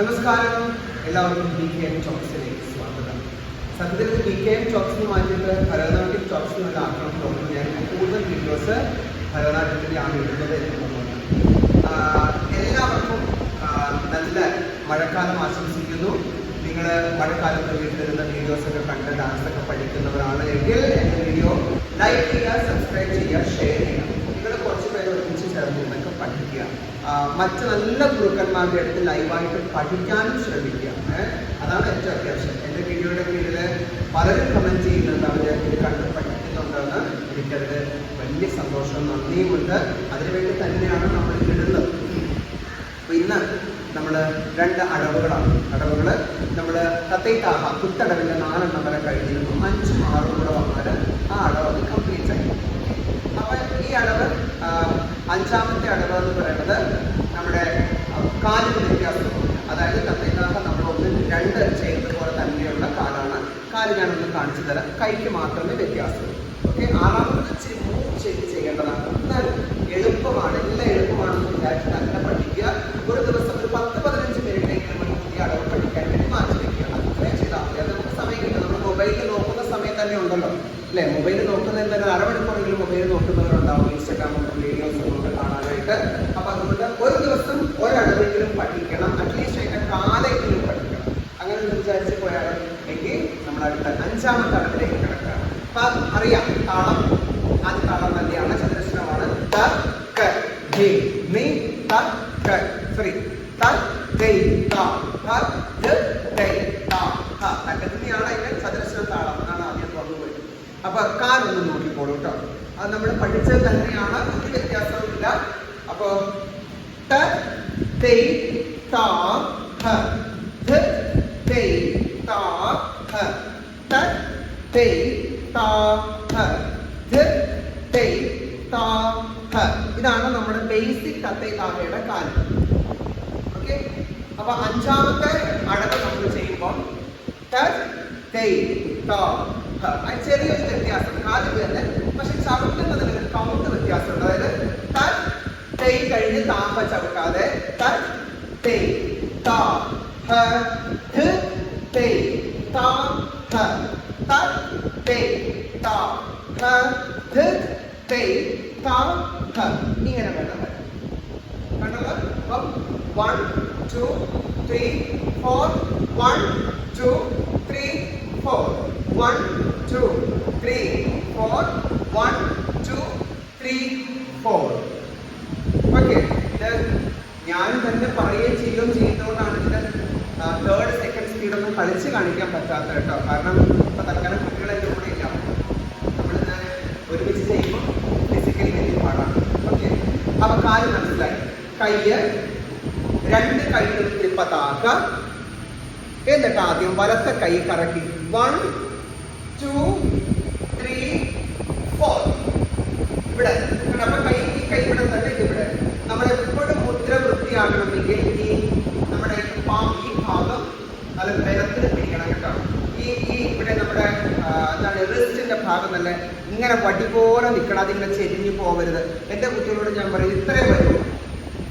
നമസ്കാരം, എല്ലാവർക്കും BKM ടോക്സിലേക്ക് സ്വാഗതം. സത്യത്തിൽ BKM ടോക്സിന് മാറ്റിയിട്ട് ഭരതനാട്യം ടോക്സിനുള്ള ആക്കണം തോന്നുന്നു. ഞാൻ കൂടുതൽ വീഡിയോസ് ഭരതനാട്യത്തിലാണ് ഇടുന്നത് എന്നുള്ളതാണ്. എല്ലാവർക്കും നല്ല മഴക്കാലം ആശംസിക്കുന്നു. നിങ്ങൾ മഴക്കാലത്ത് വീട്ടിലിരുന്ന വീഡിയോസൊക്കെ കണ്ട് ഡാൻസൊക്കെ പഠിക്കുന്നവരാണ് എങ്കിൽ എൻ്റെ വീഡിയോ ലൈക്ക് ചെയ്യുക, സബ്സ്ക്രൈബ് ചെയ്യുക, ഷെയർ ചെയ്യുക. നിങ്ങൾ കുറച്ച് പേര് ഒരുമിച്ച് ചേർന്ന് ഇതൊക്കെ പഠിക്കുക. മറ്റ് നല്ല ഗുരുക്കന്മാരുടെ അടുത്ത് ലൈവായിട്ട് പഠിക്കാനും ശ്രമിക്കുക. അതാണ് ഏറ്റവും അത്യാവശ്യം. എൻ്റെ വീഡിയോയുടെ കീഴിൽ പലരും കമൻറ്റ് ചെയ്യുന്നുണ്ട്, അവർ ഇത് കണ്ട് പഠിക്കുന്നുണ്ടെന്ന്. എനിക്കതിൽ വലിയ സന്തോഷവും നന്ദിയുമുണ്ട്. അതിനുവേണ്ടി തന്നെയാണ് നമ്മൾ ഇടുന്നത്. അപ്പോൾ ഇന്ന് നമ്മൾ 2 അടവുകളാണ്. അടവുകൾ നമ്മൾ തത്തൈത്താഹ കുത്തടവിൻ്റെ 4 വരെ കഴിഞ്ഞിരുന്നു. 5ഉം 6ഉം കൂടെ വന്നാൽ ആ അടവ് കംപ്ലീറ്റ് ആയി. അപ്പോൾ ഈ അടവ് 5ാമത്തെ അടവ് എന്ന് പറയുന്നത് നമ്മുടെ കാലിന് വ്യത്യാസമുണ്ട്. അതായത് തത്തൈത്താഹ നമ്മൾ 1-2 ചെയ്യുന്നതുപോലെ തന്നെയുള്ള കാലാണ്. കാല് ഞാനൊന്ന് കാണിച്ചു തരാം. കൈക്ക് മാത്രമേ വ്യത്യാസമുള്ളൂ. ഓക്കെ, 6ാമത് മൂവ് ചെയ്യേണ്ടതാണ്. എന്നാലും എളുപ്പമാണ്, എല്ലാം എളുപ്പമാണെന്ന് വിചാരിച്ച് നല്ല പഠിക്കുക. ഒരു ദിവസം ഒരു 10-15 മിനിറ്റെങ്കിലും നമ്മൾ പുതിയ അടവ് പഠിക്കാൻ വേണ്ടി മാറ്റി വയ്ക്കുക. അത്രയും ചെയ്താൽ മതി. അത് നമുക്ക് സമയം കിട്ടും. നമ്മൾ മൊബൈലിൽ നോക്കുന്ന സമയം തന്നെ ഉണ്ടല്ലോ, അല്ലേ? മൊബൈൽ നോക്കുന്നതിന് തന്നെ അരമണിക്കൂറെങ്കിലും മൊബൈൽ നോക്കുന്നവരുണ്ടാവും, ഇൻസ്റ്റാഗ്രാമും വീഡിയോസും ഒക്കെ കാണാനായിട്ട്. അപ്പം അതുകൊണ്ട് ഒരു ദിവസം ഒരടവെങ്കിലും പഠിക്കണം. അറ്റ്ലീസ്റ്റ് അതിൻ്റെ കാലെങ്കിലും പഠിക്കണം. അങ്ങനെ വിചാരിച്ച് പോയാൽ എങ്കിൽ നമ്മൾ അടുത്ത 5ാമത്തെ അടവിലേക്ക് കിടക്കുക. അപ്പം അറിയാം, താളം ആദ്യ താളം തന്നെയാണ്, ചതുരശ്രമാണ്. ത ക ധി നി ത ക സോറി ത ദൈ ത ഹ ദ ദൈ ത ഹ. തക്കത്തിനെയാണ് അതിൻ്റെ ചതുരശ്ര താളം എന്നാണ് ആദ്യം പറഞ്ഞുപോയത്. അപ്പൊ കാലൊന്ന് നോക്കിക്കോളൂ കേട്ടോ. അത് നമ്മൾ പഠിച്ചത് തന്നെയാണ്, ഒരു വ്യത്യാസവുമില്ല. അപ്പോ ത ദൈ ത ഹ ധ ദൈ ത ഹ ത ദൈ ത ഹ ധ ദൈ ത ഹ. ഇതാണ് നമ്മുടെ ബേസിക് തത്തൈത്താഹയുടെ കാലം. ഓക്കെ, അപ്പൊ 5ാമത്തെ അടവ് നമ്മൾ ചെയ്യുമ്പോൾ ത ദൈ ത ഹ. ചെറിയൊരു വ്യത്യാസം, കാലിൽ തന്നെ, പക്ഷെ ചവിട്ടുന്നതിന് കൗണ്ട് വ്യത്യാസമുണ്ട്. അതായത് ത ദൈ കഴിഞ്ഞ് താമ്പ ചവിട്ടാതെ ത ദൈ ത ഹ ധ ദൈ ത ഹ ത ദൈ ത ഹ ധ ദൈ ത ഹ. ഇങ്ങനെ വേണം വരാൻ. കണ്ടല്ലോ? അപ്പം 1 2 3 4 1 2 3 4 1 2 3 4 1 2 3 4. ഓക്കെ, ഇത് ഞാൻ തന്നെ പറയുകയും ചെയ്യുകയും ചെയ്യുന്നതുകൊണ്ടാണ് ഇതിൻ്റെ 3rd 2nd സ്പീഡൊന്നും കളിച്ച് കാണിക്കാൻ പറ്റാത്ത കേട്ടോ. കാരണം ഇപ്പം തൽക്കാലം കുട്ടികളെൻ്റെ കൂടെ ഇല്ല. നമ്മളിത് ഒരുമിച്ച് ചെയ്യുമ്പോൾ ഫിസിക്കലി വലിയ പാടാണ്. ഓക്കെ, അപ്പം കാല് മനസ്സിലായി. കയ്യ് 2 കൈകൾ തിപ്പത്താക്ക. എന്നിട്ട് ആദ്യം വലത്തെ കൈ കറക്കി 1 2 3 4. ഇവിടെ അപ്പൊ ഈ കൈ ഇവിടെ തന്നെ, ഇതിവിടെ. നമ്മൾ എപ്പോഴും മുദ്ര വൃത്തിയാകണമെങ്കിൽ ഈ നമ്മുടെ ഈ ഭാഗം നല്ല ബലത്തിൽ പിടിക്കണം കേട്ടോ. ഈ ഇവിടെ നമ്മുടെ എന്താണ് റിസ്റ്റിന്റെ ഭാഗം നല്ല ഇങ്ങനെ വടി പോലെ നിൽക്കണം. അതിങ്ങനെ ചെരിഞ്ഞു പോകരുത്. എൻ്റെ കുട്ടികളോട് ഞാൻ പറയും, ഇത്രയും വരുള്ളൂ,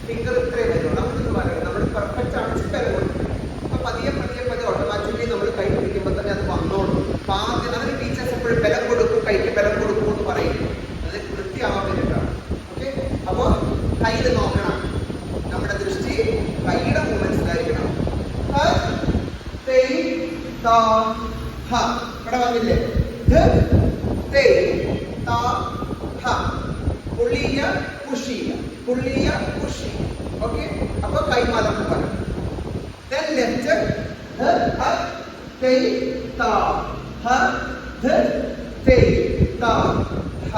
ഫിംഗർ ഇത്രയും വരുള്ളൂ. നമുക്കിത് പറയുന്നത് നമ്മൾ പെർഫെക്റ്റ് അടച്ചിട്ട് അപ്പൊ പതിയെ ഓട്ടോമാറ്റിക്കലി നമ്മൾ കൈ പിടിക്കുമ്പോൾ തന്നെ അത് വന്നോളും. അപ്പൊ ആദ്യം അതിന് ടീച്ചേഴ്സ് എപ്പോഴും ബലം കൊടുക്കും, കൈക്ക് ബലം കൊടുക്കും എന്ന് പറയും. അത് വൃത്തിയാവാൻ വേണ്ടിയിട്ടാണ്. ഓക്കെ, അപ്പോൾ കയ്യിൽ നോക്കണം. നമ്മുടെ ദൃഷ്ടി കൈയുടെ മൂവ്മെന്റ്സിലായിരിക്കണം. ഇവിടെ വന്നില്ലേ? പുള്ളിയ പുഷിയ പുള്ളിയ പുഷി. ഓക്കെ, അപ്പൊ കൈമാലം പറയും. Then left ധ ഹ തൈ ത ഹ ധ തൈ ത ഹ.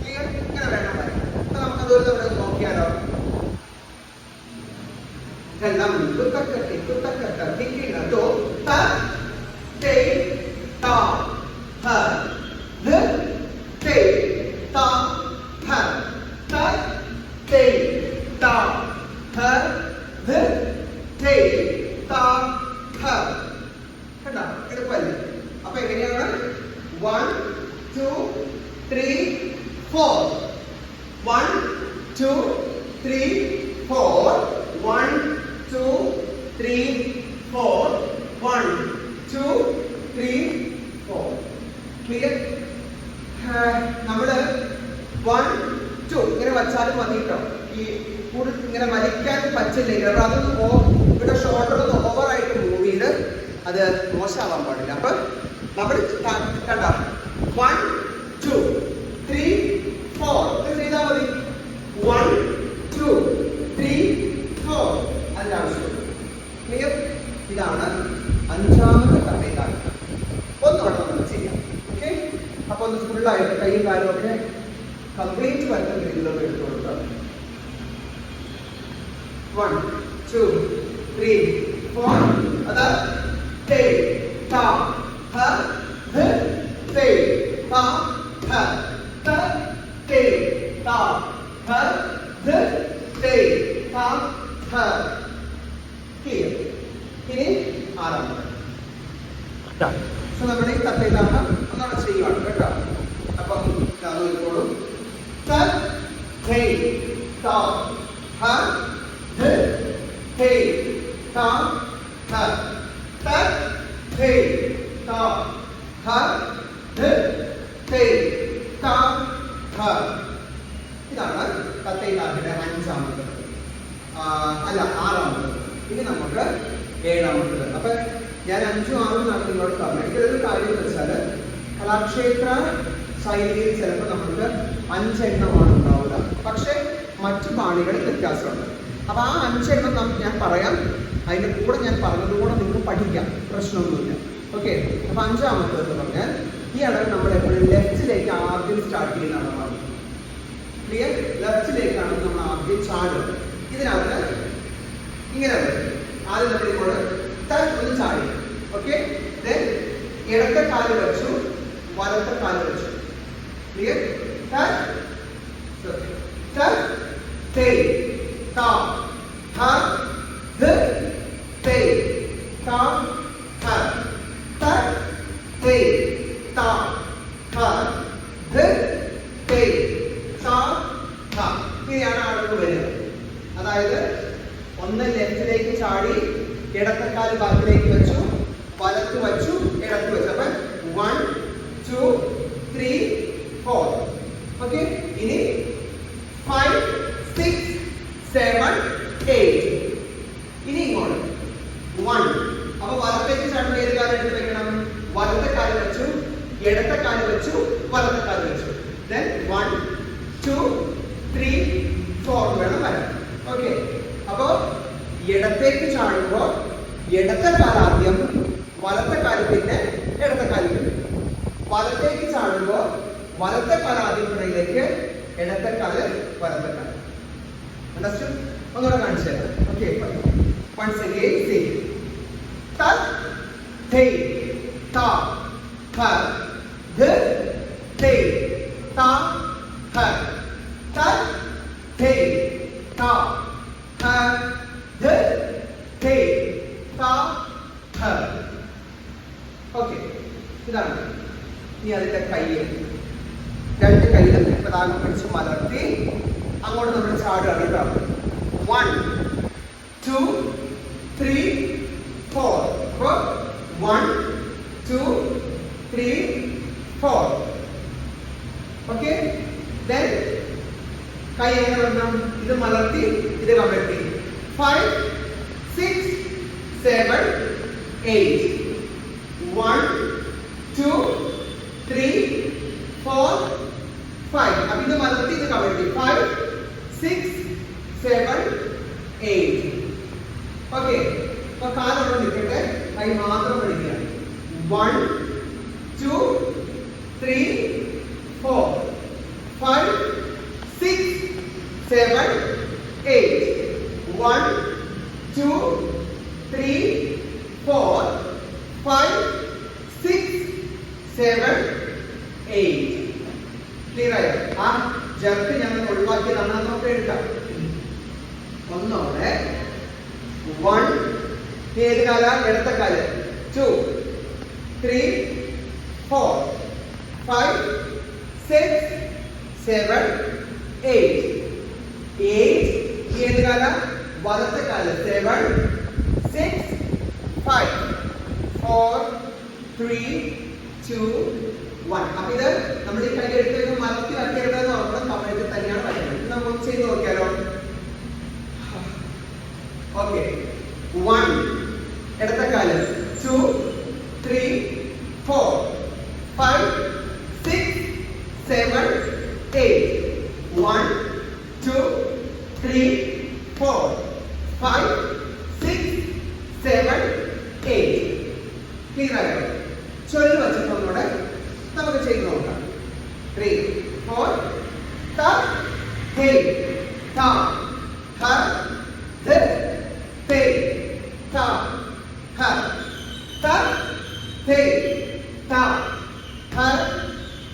ക്ലിയർ? ഇങ്ങനെ വേണം പറയാൻ. അപ്പൊ നമുക്കത് ഒരു തവണ നോക്കിയാലോ? എല്ലാം കുത്തക്കട്ടെ ഹിക്കിനോ ത തൈ ത ഹ ധ തൈ ത ഹ ത തൈ ത ഹ ധ തൈ ത ഹ. കണ്ടോ? എളുപ്പമല്ലേ? അപ്പൊ എങ്ങനെയാണ്? 1 2 3 4 1 2 3 4 1 2 3 4 1 2 3 4 ക്ലിയർ നമ്മള് 1 2 ഇങ്ങനെ വച്ചാലും മതി കേട്ടോ ഈ കൂടുതൽ ഇങ്ങനെ വലിക്കാൻ പറ്റില്ലെങ്കിൽ അപ്പൊ അതൊന്ന് ഇവിടെ ഷോൾഡർ ഒന്ന് ഓവറായിട്ട് മൂവ് ചെയ്ത് അത് മോശമാവാൻ പാടില്ല അപ്പൊ നമ്മൾ കണ്ട 1 2 3 4 ചെയ്താൽ മതി 1 2 3 4 അതിന്റെ ആവശ്യം ക്ലിയർ ഇതാണ് അഞ്ചാമത്തെ തറയിലാണ് ഒന്നുകൂടെ നമ്മൾ ചെയ്യാം ഓക്കെ അപ്പൊ ഒന്ന് ഫുള്ളായിട്ട് കൈയും കാലും ഒക്കെ കംപ്ലീറ്റ് വരുന്ന രീതിയിലൊക്കെ എടുത്തു കൊടുക്കാം 1 2 3 4 അതാ ടേ താ ഹ ധ ടേ താ ഹ ത ടേ താ ഹ ധ ടേ താ ഹ ക്ലിയർ ഇനി ആറാമത് സോ നമ്മുടെ ഈ തത്തയിലാണ് ഒന്നാണ് ചെയ്യുവാണ് കേട്ടോ അപ്പം നോക്കിക്കോളും ത ടേ താ ഹ ധ ടേ താ ഹ ത ടേ താ ഹ ധ ടേ താ ഹ ഇതാണ് തത്തയിലാക്കിന്റെ അഞ്ചാമത് അല്ല ആറാമത് ഇനി നമുക്ക് ഏഴാമത്തത് അപ്പൊ ഞാൻ 5ഉം 6ഉം നിങ്ങളോട് പറഞ്ഞു എനിക്കൊരു കാര്യം എന്ന് വെച്ചാൽ കലാക്ഷേത്ര ശൈലിയിൽ ചിലപ്പോൾ നമുക്ക് 5 എണ്ണമാണ് ഉണ്ടാവുക പക്ഷെ മറ്റു പാണികളിൽ വ്യത്യാസമുണ്ട് അപ്പൊ ആ 5 എണ്ണം ഞാൻ പറയാം അതിന്റെ കൂടെ ഞാൻ പറഞ്ഞതുകൂടെ നിങ്ങൾക്ക് പഠിക്കാം പ്രശ്നമൊന്നുമില്ല ഓക്കെ അപ്പൊ അഞ്ചാമത്തത് എന്ന് പറഞ്ഞാൽ ഈ അടവ് നമ്മൾ എപ്പോഴും ലെഫ്റ്റിലേക്ക് ആദ്യം സ്റ്റാർട്ട് ചെയ്യുന്ന അടവാണ് ക്ലിയർ ലെഫ്റ്റിലേക്കാണ് നമ്മൾ ആദ്യം ചാടുക ഇതിനകത്ത് ഇങ്ങനെ വരും ആദ്യം നമ്മൾ ഇങ്ങോട്ട് ഒന്ന് ചാടി ഓക്കെ ഇടത്തെ കാല് വെച്ചു വലത്തെ കാല് വെച്ചു ക്ലിയർ ഇങ്ങനെയാണ് ആളുകൾ വരിക അതായത് ഒന്ന് ലെഫ്റ്റിലേക്ക് ചാടി ഇടത്തക്കാല് ബാക്കിലേക്ക് വെച്ചു വലത്ത് വെച്ചു ഇടത്ത് വെച്ചു അപ്പൊ 1 2 3 4 ഓക്കെ ഇനി 5 6 7 8 ഇനി ഇങ്ങോട്ട് 1 അപ്പൊ വലത്തേക്ക് ചാടുമ്പോൾ ഏത് കാലം എടുത്ത് വെക്കണം വലത്തെ കാല് വെച്ചു ഇടത്തെ കാല് വെച്ചു വലത്തെ കാല് വെച്ചു then 1 2 3 4 വേണം വരാൻ ഓക്കെ അപ്പോ ഇടത്തേക്ക് ചാടുമ്പോ ഇടത്തെ കാലാദ്യം വലത്തെ കാല് പിന്നെ ഇടത്തെ കാല് വലത്തേക്ക് ചാടുമ്പോ വലത്തെ കാലാദ്യം പുറയിലേക്ക് ഇടത്തെ കാല് വലത്തെ കാല് അണ്ടർസ്റ്റുഡ് ഒന്നുകൂടെ കാണിച്ചു തരാം okay once again say ta te ta ha the te ta ha ta te ta ha the te ta ha okay ഇതാണ് ഇനി അതിന്റെ കയ്യിൽ രണ്ട് കയ്യിലും പ്രധാനം പിടിച്ച് മലർത്തി അങ്ങോട്ട് നമ്മൾ ചാടുകയാണ് കേട്ടോ 1 2 3 4 അപ്പൊ 1 2 3 4 ഓക്കെ then കൈ എങ്ങനെ വരണം ഇത് മലർത്തി ഇത് കമഴ്ത്തി 5 6 7 8 1 2 3 4 5 അപ്പൊ ഇത് മലർത്തി ഇത് കമഴ്ത്തി 5 6 7 8 ഓക്കെ അപ്പൊ കാലൊന്നും നിൽക്കട്ടെ കൈ മാത്രം പഠിക്കുക 1 2 3 4 5 6 7 8 1 2 3 4 5 6 7 8 ക്ലിയർ ആയോ ആ ജർക്ക് ഞങ്ങൾ ഒഴിവാക്കിയതാണ് നമുക്ക് എഴുതാം ഒന്നോടെ 1 ഏത് കാല ഇടത്തെ കാല് 2 3 4 5 6 7 8 ഏത് കാല വലത്തെ കാല് 7 6 5 4 3 2 1. അപ്പൊ ഇത് നമ്മൾ ഈ കൈ എടുത്ത് മലത്തി വരയ്ക്കരുതെന്ന് ഓർക്കണം, കമഴ്ത്തി തന്നെയാണ് വരയ്ക്കുന്നത്. ഇത് നമുക്ക് ചെയ്ത് നോക്കിയാലോ? ഓക്കെ, 1 ഇടത്ത കാല്, 2 3 4 5 6 7 8 1 2 3 4 5 6 7 8. ക്ലിയർ ആയോ? ചൊല്ലു വച്ചിട്ടൊന്നുകൂടെ നമുക്ക് ചെയ്ത് നോക്കാം. 3 4 ത ഹേ ത ഹ ധ തേ ത ഹ ത തേ ത ഹ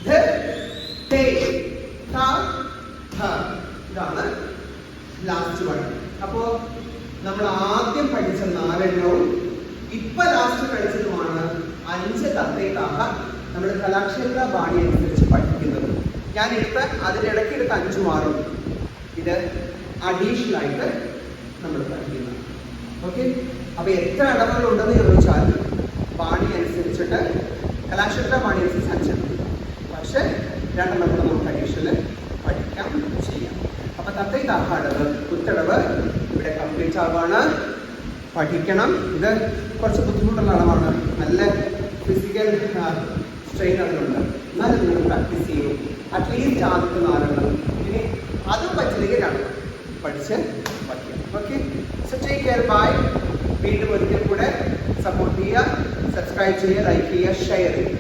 ധ തേ ത ഹ. ഇതാണ് ലാസ്റ്റ് വൺ. അപ്പോ നമ്മൾ ആദ്യം പഠിച്ച 4 എണ്ണവും ഇപ്പൊ ലാസ്റ്റ് പഠിച്ചതുമാണ് 5 തത്തേ താഹ നമ്മൾ കലാക്ഷേത്ര ബാണി അനുസരിച്ച് പഠിക്കുന്നത്. ഞാൻ അതിൻ്റെ ഇടയ്ക്ക് എടുത്ത 5 മാറും ഇത് അഡീഷണൽ ആയിട്ട് നമ്മൾ പഠിക്കുന്നത്. ഓക്കെ, അപ്പൊ എത്ര ഇടങ്ങൾ ഉണ്ടെന്ന് ചോദിച്ചാൽ ബാണി അനുസരിച്ചിട്ട് കലാക്ഷേത്ര ബാണി അനുസരിച്ച് 5 എണ്ണം, പക്ഷെ 2 എണ്ണം കൂടെ നമുക്ക് അഡീഷണൽ പഠിക്കാം ചെയ്യാം. അപ്പൊ തത്തേ താഹ അടവ് കുത്തടവ് ഇവിടെ കംപ്ലീറ്റ് ആവാണ്, പഠിക്കണം. ഇത് കുറച്ച് ബുദ്ധിമുട്ടുള്ള അളവാണ്, നല്ല ഫിസിക്കൽ സ്ട്രെയിൻ അതിലുണ്ട്. എന്നാലും നിങ്ങൾ പ്രാക്ടീസ് ചെയ്യും. അറ്റ്ലീസ്റ്റ് ആദ്യത്തെ 4 എണ്ണം, ഇനി അതും പറ്റില്ലെങ്കിൽ 2 പഠിച്ച് പഠിക്കാം. Okay, so take care, bye. വീണ്ടും ഒരിക്കൽ കൂടെ സപ്പോർട്ട് ചെയ്യുക, സബ്സ്ക്രൈബ് ചെയ്യുക, ലൈക്ക് ചെയ്യുക, ഷെയർ ചെയ്യുക.